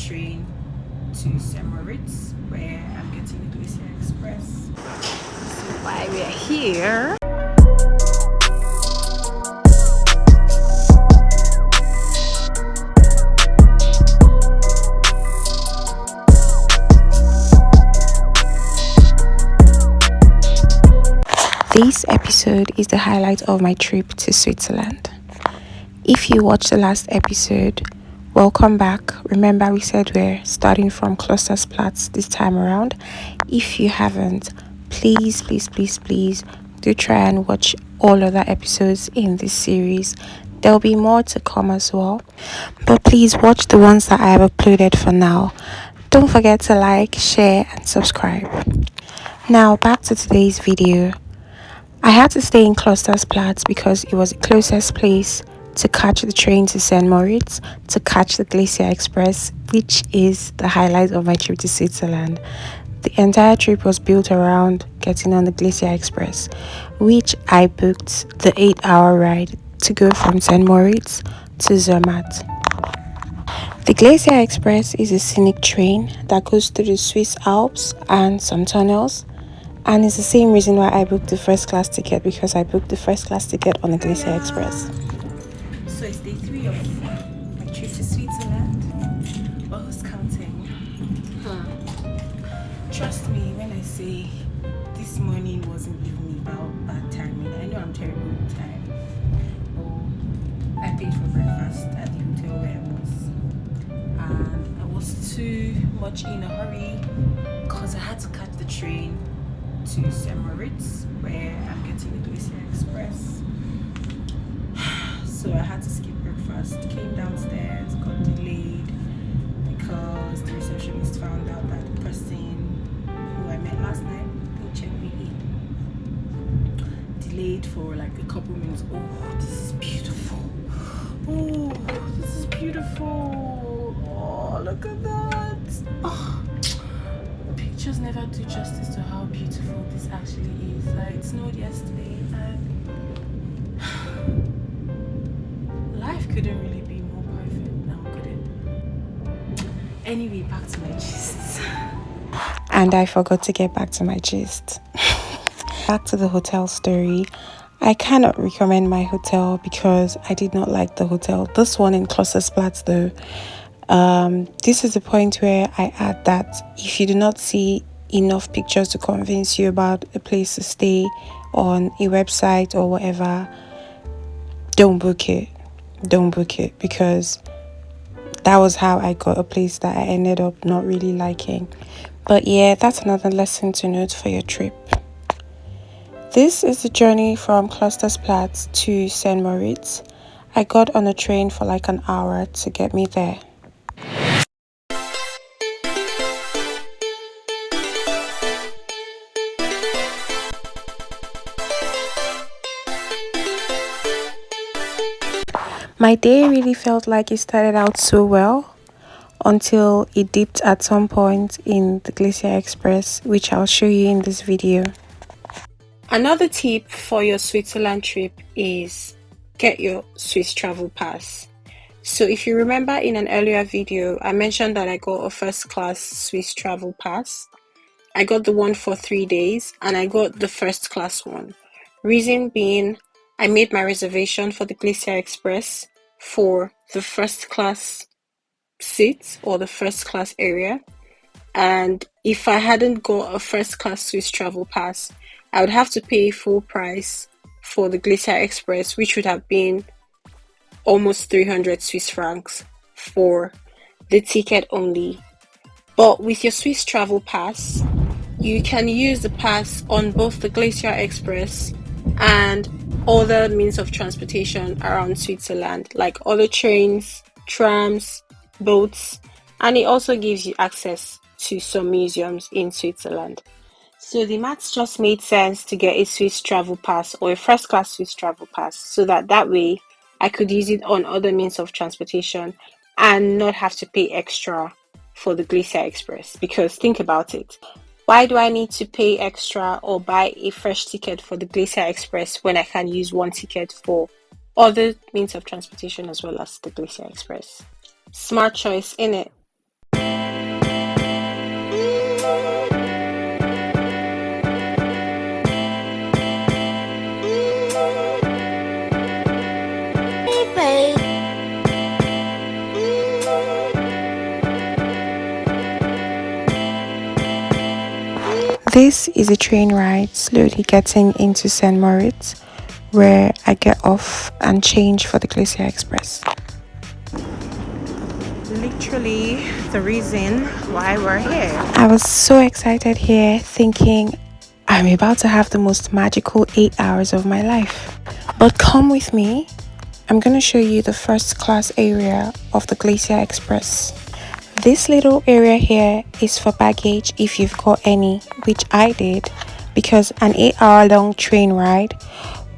train to St. Moritz, where I'm getting the Glacier Express. So while we are here, this episode is the highlight of my trip to Switzerland. If you watched the last episode, welcome back. Remember we said we're starting from Klostersplatz this time around. If you haven't, please do try and watch all other episodes in this series. There'll be more to come as well, but please watch the ones that I have uploaded for now. Don't forget to like, share and subscribe. Now back to today's video. I had to stay in Klostersplatz because it was the closest place to catch the train to St. Moritz, to catch the Glacier Express, which is the highlight of my trip to Switzerland. The entire trip was built around getting on the Glacier Express, which I booked the 8-hour ride to go from St. Moritz to Zermatt. The Glacier Express is a scenic train that goes through the Swiss Alps and some tunnels. And it's the same reason why I booked the first class ticket, because I booked the first class ticket on the Glacier Express. So it's day 3 of my trip to Switzerland. Well, who's counting? Trust me when I say this morning wasn't even about bad timing. I know I'm terrible with time. Oh, I paid for breakfast at the hotel where I was. And I was too much in a hurry because I had to catch the train to St. Moritz, where I'm getting the Glacier Express. So I had to skip breakfast, came downstairs, got delayed because the receptionist found out that the person who I met last night didn't check me in. Delayed for like a couple minutes. Oh, this is beautiful. Oh, this is beautiful. Oh, look at that. Oh. Pictures never do justice to how beautiful this actually is. Like, it snowed yesterday and life couldn't really be more perfect now, could it? Anyway, back to my gist. And I forgot to get back to my gist. Back to the hotel story. I cannot recommend my hotel because I did not like the hotel. This one in Klostersplatz though. This is the point where I add that if you do not see enough pictures to convince you about a place to stay on a website or whatever, don't book it because that was how I got a place that I ended up not really liking. But yeah, that's another lesson to note for your trip. This is the journey from Klostersplatz to St. Moritz. I got on a train for like an hour to get me there. My day really felt like it started out so well until it dipped at some point in the Glacier Express, which I'll show you in this video. Another tip for your Switzerland trip is get your Swiss travel pass. So if you remember in an earlier video, I mentioned that I got a first class Swiss travel pass. I got the one for 3 days and I got the first class one. Reason being, I made my reservation for the Glacier Express for the first class seats or the first class area. And if I hadn't got a first class Swiss travel pass, I would have to pay full price for the Glacier Express, which would have been almost 300 Swiss francs for the ticket only. But with your Swiss travel pass, you can use the pass on both the Glacier Express and other means of transportation around Switzerland, like other trains, trams, boats, and it also gives you access to some museums in Switzerland. So the maths just made sense to get a Swiss travel pass or a first class Swiss travel pass so that way I could use it on other means of transportation and not have to pay extra for the Glacier Express. Because think about it. Why do I need to pay extra or buy a fresh ticket for the Glacier Express when I can use one ticket for other means of transportation as well as the Glacier Express? Smart choice, innit? This is a train ride slowly getting into St. Moritz, where I get off and change for the Glacier Express. Literally the reason why we're here. I was so excited here, thinking I'm about to have the most magical 8 hours of my life. But come with me. I'm going to show you the first class area of the Glacier Express. This little area here is for baggage if you've got any, which I did, because an 8-hour long train ride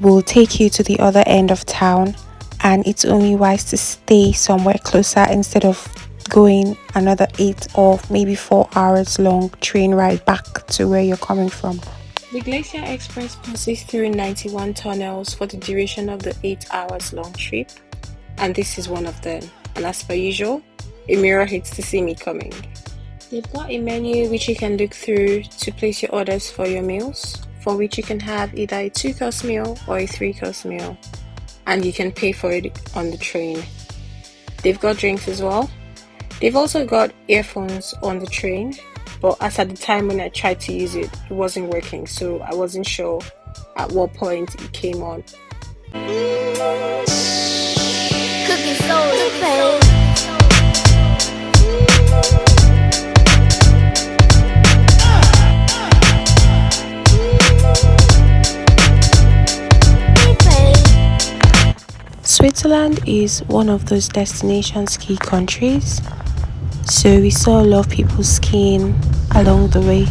will take you to the other end of town, and it's only wise to stay somewhere closer instead of going another 8 or maybe 4 hours long train ride back to where you're coming from. The Glacier Express passes through 91 tunnels for the duration of the 8 hours long trip, and this is one of them. And as per usual, a mirror hits to see me coming. They've got a menu which you can look through to place your orders for your meals, for which you can have either a 2-course meal or a 3-course meal, and you can pay for it on the train. They've got drinks as well. They've also got earphones on the train, but as at the time when I tried to use it, it wasn't working, so I wasn't sure at what point it came on. Cooking soul. Switzerland is one of those destination ski countries, so we saw a lot of people skiing along the way.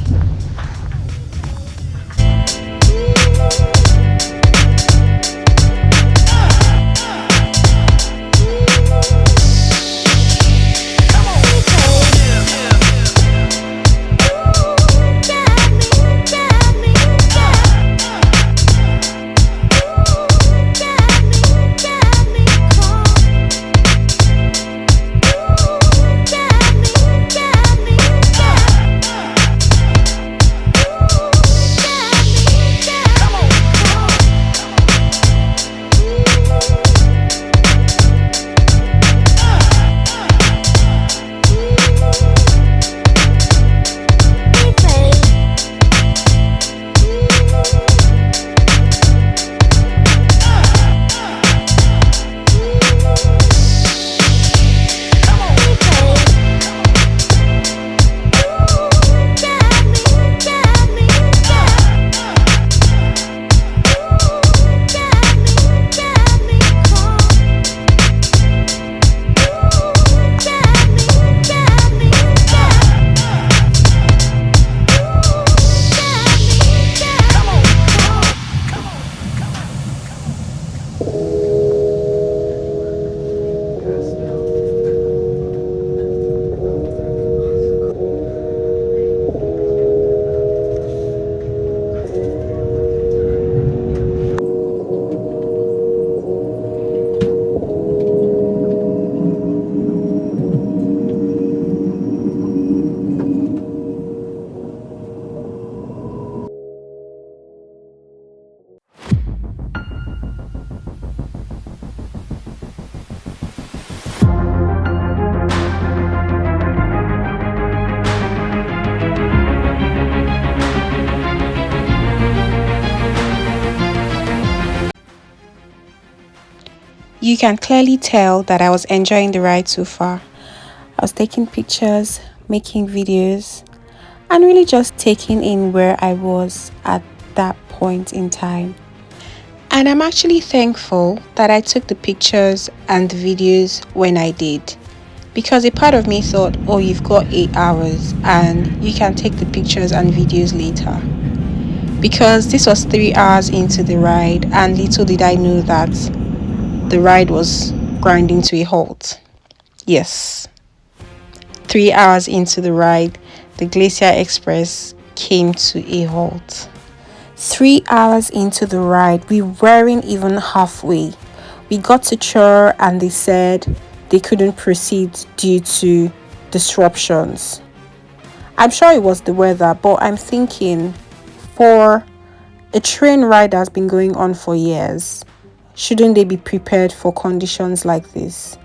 You can clearly tell that I was enjoying the ride so far. I was taking pictures, making videos, and really just taking in where I was at that point in time. And I'm actually thankful that I took the pictures and the videos when I did, because a part of me thought, oh, you've got 8 hours and you can take the pictures and videos later. Because this was 3 hours into the ride, and little did I know that the ride was grinding to a halt. Yes, 3 hours into the ride, the Glacier Express came to a halt. 3 hours into the ride, we weren't even halfway. We got to Chur and they said they couldn't proceed due to disruptions. I'm sure it was the weather, but I'm thinking, for a train ride that's been going on for years, shouldn't they be prepared for conditions like this?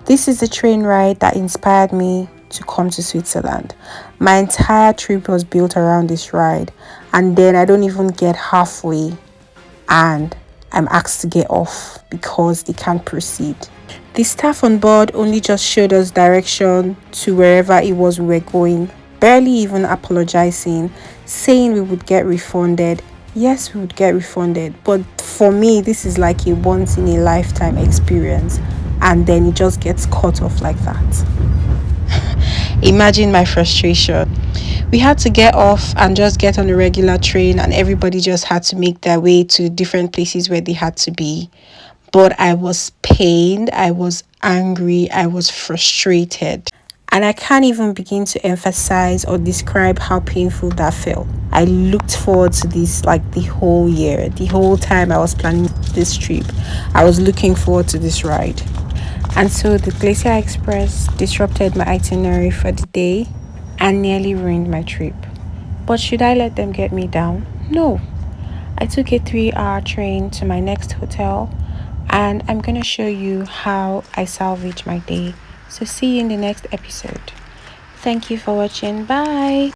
This is a train ride that inspired me to come to Switzerland. My entire trip was built around this ride, and then I don't even get halfway and I'm asked to get off because they can't proceed. The staff on board only just showed us direction to wherever it was we were going, barely even apologizing, saying we would get refunded. Yes, we would get refunded, but for me, this is like a once in a lifetime experience, and then it just gets cut off like that. Imagine my frustration. We had to get off and just get on a regular train, and everybody just had to make their way to different places where they had to be. But I was pained, I was angry, I was frustrated. And I can't even begin to emphasize or describe how painful that felt. I looked forward to this like the whole year, the whole time I was planning this trip. I was looking forward to this ride. And so the Glacier Express disrupted my itinerary for the day and nearly ruined my trip. But should I let them get me down? No. I took a 3-hour train to my next hotel, and I'm going to show you how I salvaged my day. So see you in the next episode. Thank you for watching. Bye.